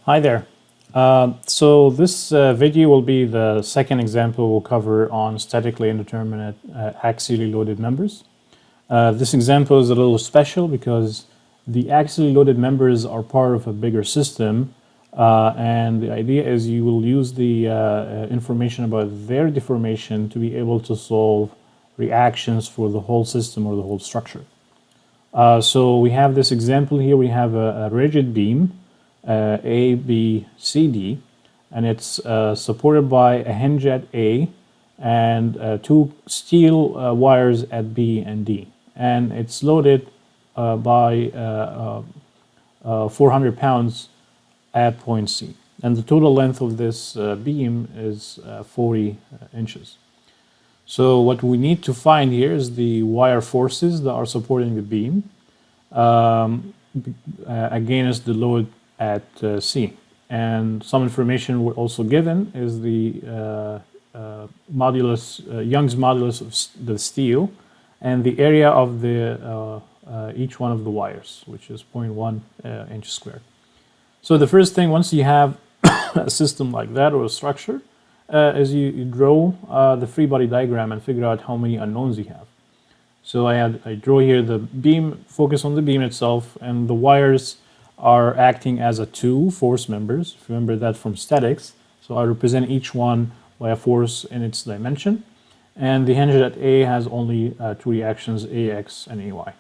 Hi there. So this video will be the second example we'll cover on statically indeterminate axially loaded members. This example is a little special because the axially loaded members are part of a bigger system, and the idea is you will use the information about their deformation to be able to solve reactions for the whole system or the whole structure. So we have this example here. We have a rigid beam, A, B, C, D, and it's supported by a hinge at A and two steel wires at B and D. And it's loaded by 400 pounds at point C. And the total length of this beam is 40 inches. So what we need to find here is the wire forces that are supporting the beam against the load at C. And some information we're also given is the modulus, Young's modulus of the steel and the area of the each one of the wires, which is 0.1 inch squared. So the first thing, once you have a system like that or a structure, is you draw the free body diagram and figure out how many unknowns you have. So I draw here the beam, focus on the beam itself, and the wires are acting as a two force members. If you remember that from statics. So I represent each one by a force in its dimension. And the hinge at A has only two reactions, AX and AY.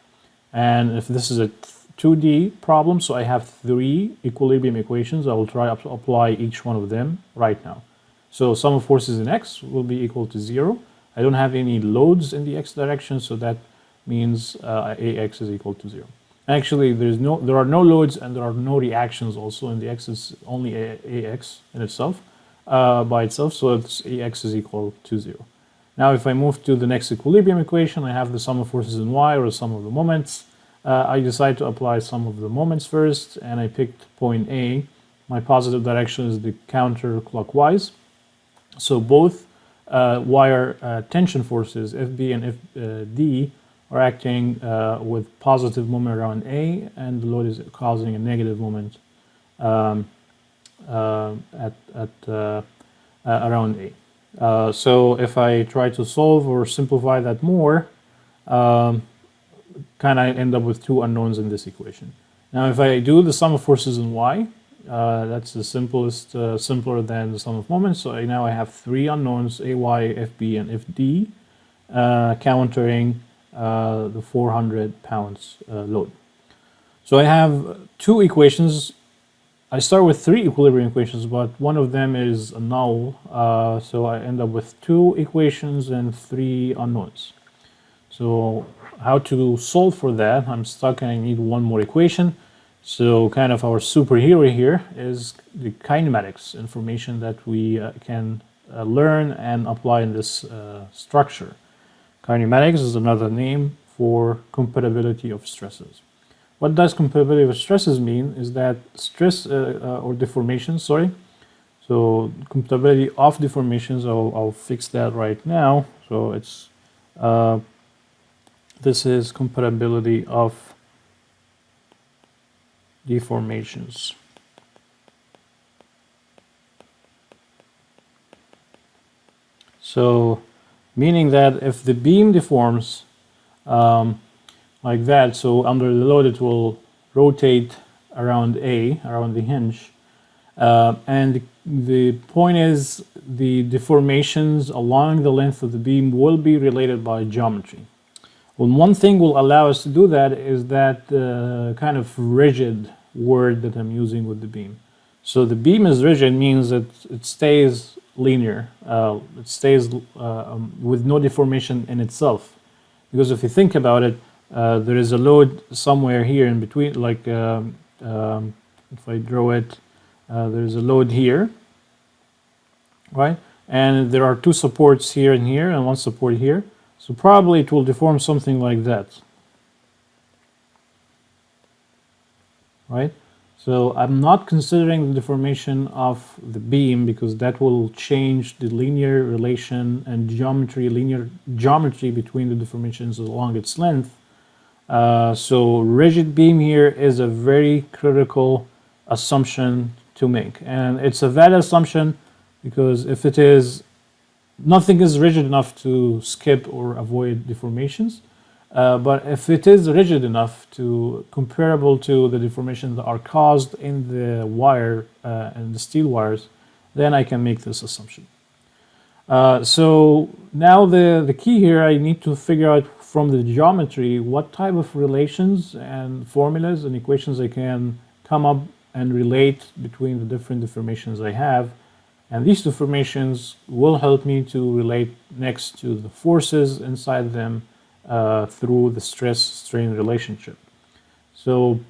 And if this is a 2D problem, so I have three equilibrium equations. I will try to apply each one of them right now. So sum of forces in X will be equal to 0. I don't have any loads in the X direction, so that means AX is equal to 0. Actually, there are no loads and there are no reactions also, and the X is only AX in itself, by itself, so it's AX is equal to 0. Now if I move to the next equilibrium equation, I have the sum of forces in Y, or the sum of the moments. I decide to apply sum of the moments first, and I picked point A. My positive direction is the counterclockwise. So both wire tension forces, FB and FD, are acting with positive moment around A, and the load is causing a negative moment around A. So if I try to solve or simplify that more, kind of end up with two unknowns in this equation. Now if I do the sum of forces in Y, that's the simplest, simpler than the sum of moments. So now I have three unknowns, AY, FB, and FD, countering the 400 pounds load. So I have two equations. I start with three equilibrium equations, but one of them is a null. So I end up with two equations and three unknowns. So how to solve for that? I'm stuck and I need one more equation. So kind of our superhero here is the kinematics information that we can learn and apply in this structure. Kinematics is another name for compatibility of stresses. What does compatibility of stresses mean is that stress or deformation, sorry. So compatibility of deformations, I'll fix that right now. So it's this is compatibility of deformations. So meaning that if the beam deforms like that, so under the load it will rotate around A, around the hinge, and the point is the deformations along the length of the beam will be related by geometry. Well, one thing will allow us to do that is that kind of rigid word that I'm using with the beam. So the beam is rigid means that it stays linear, it stays with no deformation in itself. Because if you think about it, there is a load somewhere here in between, like if I draw it, there's a load here, right? And there are two supports here and here, and one support here. So probably it will deform something like that, right? So I'm not considering the deformation of the beam because that will change the linear relation and linear geometry between the deformations along its length. So rigid beam here is a very critical assumption to make. And it's a valid assumption because if it is, nothing is rigid enough to skip or avoid deformations. But if it is rigid enough to comparable to the deformations that are caused in the wire and the steel wires, then I can make this assumption. So now the key here, I need to figure out from the geometry what type of relations and formulas and equations I can come up and relate between the different deformations I have. And these deformations will help me to relate next to the forces inside them through the stress-strain relationship. So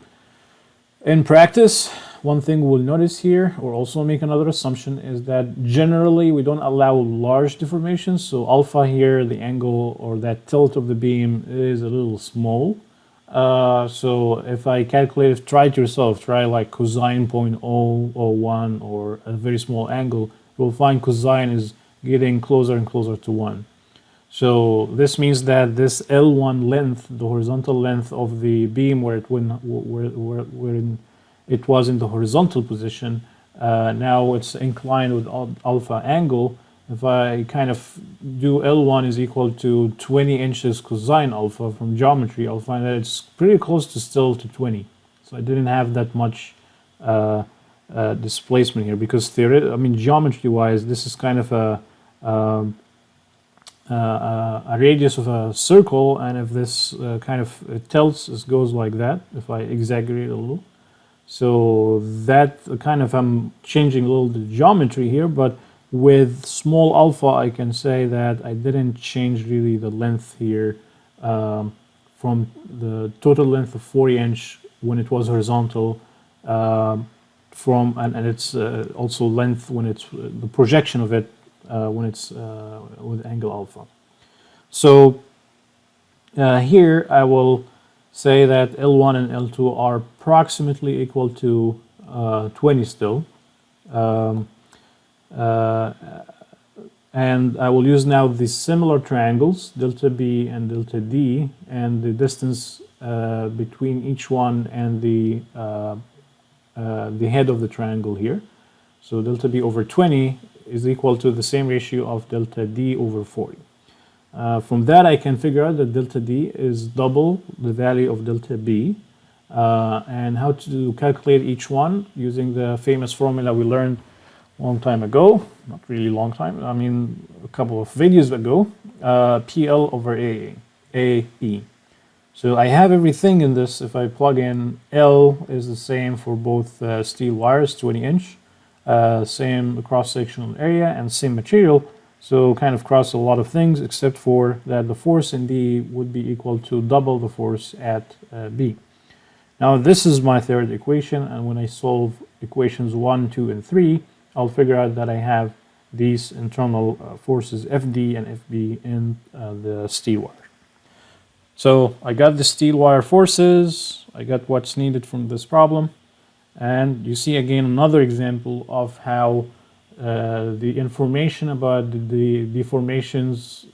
in practice, one thing we'll notice here, or also make another assumption, is that generally we don't allow large deformations. So alpha here, the angle or that tilt of the beam is a little small. So if I calculate, try it yourself, try like cosine 0.001 or a very small angle, you'll find cosine is getting closer and closer to 1. So this means that this L1 length, the horizontal length of the beam where it was in the horizontal position, now it's inclined with alpha angle. If I kind of do L1 is equal to 20 inches cosine alpha from geometry, I'll find that it's pretty close to still to 20. So I didn't have that much displacement here because geometry-wise, this is kind of a radius of a circle, and if this kind of tilts, it goes like that, if I exaggerate a little. So that kind of, I'm changing a little the geometry here, but with small alpha, I can say that I didn't change really the length here from the total length of 40 inch when it was horizontal and it's also length when it's the projection of it when it's with angle alpha. So here I will say that L1 and L2 are approximately equal to 20 still. And I will use now the similar triangles, delta B and delta D, and the distance between each one and the head of the triangle here. So delta B over 20 is equal to the same ratio of delta D over 40. From that, I can figure out that delta D is double the value of delta B. And how to calculate each one using the famous formula we learned a long time ago, not really long time, I mean a couple of videos ago, PL over AE. So I have everything in this. If I plug in L is the same for both steel wires, 20 inch, same cross-sectional area and same material. So kind of cross a lot of things except for that the force in D would be equal to double the force at B. Now this is my third equation, and when I solve equations 1, 2, and 3, I'll figure out that I have these internal forces FD and FB in the steel wire. So I got the steel wire forces, I got what's needed from this problem, and you see again another example of how the information about the deformations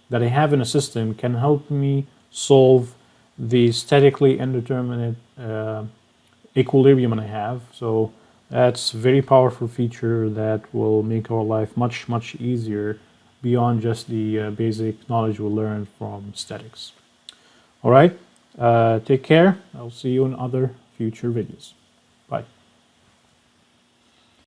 that I have in a system can help me solve the statically indeterminate equilibrium I have. So that's a very powerful feature that will make our life much, much easier beyond just the basic knowledge we learned from statics. All right, take care. I'll see you in other future videos. Bye.